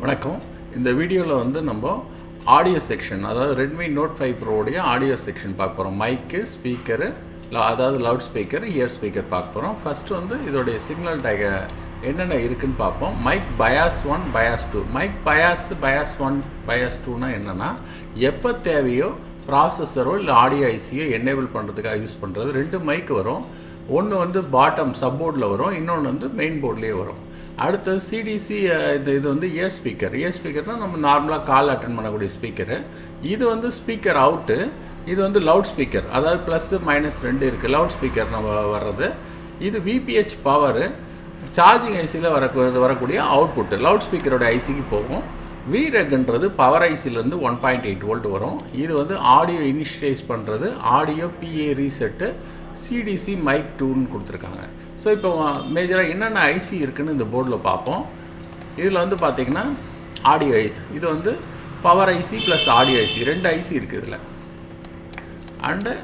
வணக்கம். இந்த வீடியோவில் வந்து நம்ம ஆடியோ செக்ஷன், அதாவது ரெட்மி நோட் 5 ப்ரோடைய ஆடியோ செக்ஷன் பார்க்க போகிறோம். மைக்கு, ஸ்பீக்கரு, அதாவது லவுட் ஸ்பீக்கர், இயர் ஸ்பீக்கர் பார்க்க போகிறோம். ஃபஸ்ட்டு வந்து இதோடைய சிக்னல் டேக் என்னென்ன இருக்குதுன்னு பார்ப்போம். Mic bias 1, bias 2. Mic bias 1, bias 2னா என்னென்னா, எப்போ தேவையோ ப்ராசஸரோ இல்லை ஆடியோ ஐசியோ எனேபிள் பண்ணுறதுக்காக யூஸ் பண்ணுறது. 2 மைக் வரும். ஒன்று வந்து பாட்டம் சப்போர்டில் வரும், இன்னொன்று வந்து மெயின் போர்ட்லேயே வரும். அடுத்தது சிடிசி, இது வந்து இயர் ஸ்பீக்கர். இயர் ஸ்பீக்கர்னால் நம்ம நார்மலாக கால் அட்டன் பண்ணக்கூடிய ஸ்பீக்கரு. இது வந்து ஸ்பீக்கர் அவுட்டு. இது வந்து லவுட் ஸ்பீக்கர், அதாவது +, -2 இருக்குது. லவுட் ஸ்பீக்கர் நம்ம வர்றது. இது விபிஹெச் பவரு, சார்ஜிங் ஐசியில் வரக்கூடிய அவுட்புட்டு லவுட் ஸ்பீக்கரோட ஐசிக்கு போகும். விரெக்ன்றது பவர் ஐசிலேருந்து 1.8 வோல்ட் வரும். இது வந்து ஆடியோ இனிஷியலைஸ் பண்ணுறது, audio PA reset, CDC mic 2ன்னு கொடுத்துருக்காங்க. ஸோ இப்போ மேஜராக என்னென்ன ஐசி இருக்குதுன்னு இந்த போர்டில் பார்ப்போம். இதில் வந்து பார்த்திங்கன்னா ஆடியோ இது வந்து power IC plus audio IC, 2 IC இருக்குது இதில். அண்டு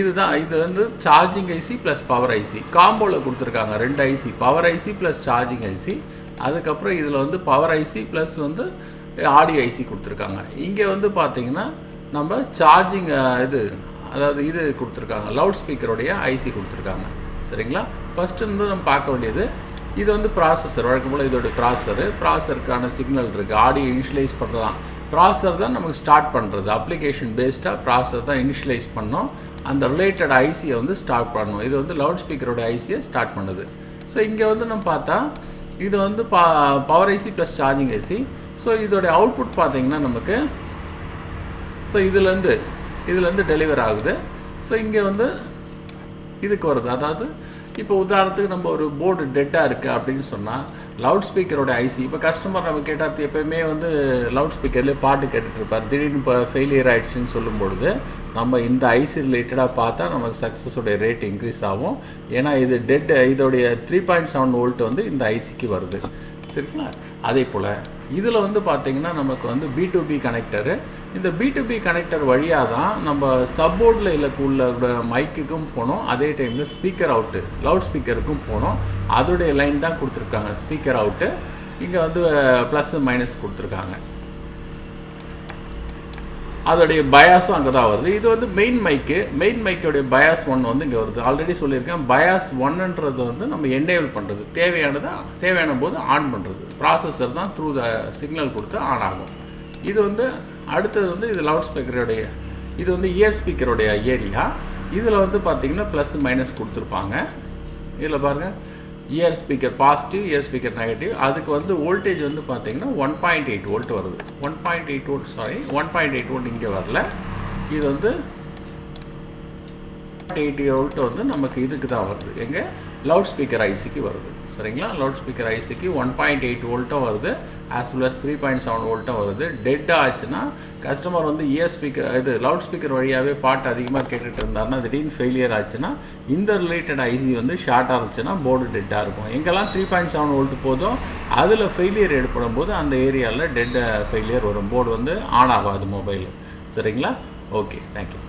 இதுதான், இது வந்து charging IC plus power IC காம்போவில் கொடுத்துருக்காங்க. 2 IC, power IC plus charging IC. அதுக்கப்புறம் இதில் வந்து பவர் ஐசி ப்ளஸ் வந்து ஆடியோ ஐசி கொடுத்துருக்காங்க. இங்கே வந்து பார்த்திங்கன்னா நம்ம சார்ஜிங் அதாவது இது கொடுத்துருக்காங்க, லவுட் ஸ்பீக்கருடைய ஐசி கொடுத்துருக்காங்க. சரிங்களா? ஃபஸ்ட்டு வந்து நம்ம பார்க்க வேண்டியது, இது வந்து ப்ராசஸர். வழக்கம் போல் இதோட ப்ராசஸருக்கான சிக்னல் இருக்குது. ஆடியோ இனிஷியலைஸ் பண்ணுறதான் ப்ராசஸர் தான் நமக்கு ஸ்டார்ட் பண்ணுறது. அப்ளிகேஷன் பேஸ்டாக ப்ராசஸர் தான் இனிஷியலைஸ் பண்ணோம். அந்த ரிலேட்டட் ஐசியை வந்து ஸ்டார்ட் பண்ணணும். இது வந்து லவுட் ஸ்பீக்கரோட ஐசியை ஸ்டார்ட் பண்ணுது. ஸோ இங்கே வந்து நம்ம பார்த்தா இது வந்து power IC plus charging IC. So இதோடைய அவுட்புட் பார்த்திங்கன்னா நமக்கு, ஸோ இதுலேருந்து டெலிவர் ஆகுது. ஸோ இங்கே வந்து இதுக்கு வருது. அதாவது இப்போ உதாரணத்துக்கு நம்ம ஒரு போர்டு டெட்டாக இருக்குது அப்படின்னு சொன்னால், லவுட் ஸ்பீக்கரோட ஐசி, இப்போ கஸ்டமர் நம்ம கேட்டால் எப்போயுமே வந்து லவுட் ஸ்பீக்கர்லேயே பாட்டு கேட்டுட்ருப்பார். திடீர்னு இப்போ ஃபெயிலியர் ஆகிடுச்சின்னு சொல்லும்பொழுது நம்ம இந்த ஐசி ரிலேட்டடாக பார்த்தா நமக்கு சக்ஸஸோடைய ரேட் இன்க்ரீஸ் ஆகும். ஏன்னா இது இதோடைய 3.7 வோல்ட் வந்து இந்த ஐசிக்கு வருது. சரிங்களா? அதே போல் இதில் வந்து பார்த்திங்கன்னா நமக்கு வந்து B2B கனெக்டரு. இந்த B2B கனெக்டர் வழியாக தான் நம்ம சப்போர்டில் உள்ள மைக்குக்கும் போனோம், அதே டைமில் ஸ்பீக்கர் அவுட்டு லவுட் ஸ்பீக்கருக்கும் போனோம். அதோடைய லைன் தான் கொடுத்துருக்காங்க, ஸ்பீக்கர் அவுட்டு. இங்கே வந்து +, கொடுத்துருக்காங்க. அதோடைய பயாஸும் அங்கே தான் வருது. இது வந்து மெயின் மைக்கோடைய பயாஸ் 1 வந்து இங்கே வருது. ஆல்ரெடி சொல்லியிருக்கேன், பயாஸ் 1ன்றது வந்து நம்ம எனேபிள் பண்ணுறது, தேவையான போது ஆன் பண்ணுறது. ப்ராசஸர் தான் த்ரூ த சிக்னல் கொடுத்து ஆன் ஆகும். இது வந்து அடுத்தது வந்து இது லவுட் ஸ்பீக்கருடைய, இது வந்து இயர் ஸ்பீக்கருடைய ஏரியா. இதில் வந்து பார்த்திங்கன்னா +, கொடுத்துருப்பாங்க. இதில் பாருங்கள், year speaker positive, year speaker negative. அதுக்கு வந்து வோல்டேஜ் வந்து பார்த்திங்கன்னா 1.8 வோல்ட் வருது. 1.8 வோல்ட் இங்கே வரல. இது வந்து 1.8 வோல்ட் வந்து நமக்கு இதுக்கு தான் வருது, எங்கள் லவுட் ஸ்பீக்கர் ஐசிக்கு வருது. சரிங்களா? லவுட் ஸ்பீக்கர் ஐசிக்கு 1.8 வோல்ட்டும் வருது, ஆஸ் வெல் அஸ் 3.7 வோல்ட்டும் வருது. டெட் ஆச்சுன்னா கஸ்டமர் வந்து இயர் ஸ்பீக்கர் லவுட் ஸ்பீக்கர் வழியாகவே பாட்டு அதிகமாக கேட்டுட்டு இருந்தாருன்னா, திடீர்னு ஃபெயிலியர் ஆச்சுன்னா, இந்த ரிலேட்டட் ஐசி வந்து ஷார்ட்டாக இருந்துச்சுன்னா போர்டு டெட்டாக இருக்கும். எங்கெல்லாம் 3.7 வோல்ட் போதும் அதில் ஃபெயிலியர் ஏற்படும் போது அந்த ஏரியாவில் ஃபெயிலியர் வரும், போர்டு வந்து ஆன் ஆகாது மொபைல். சரிங்களா? Okay, thank you.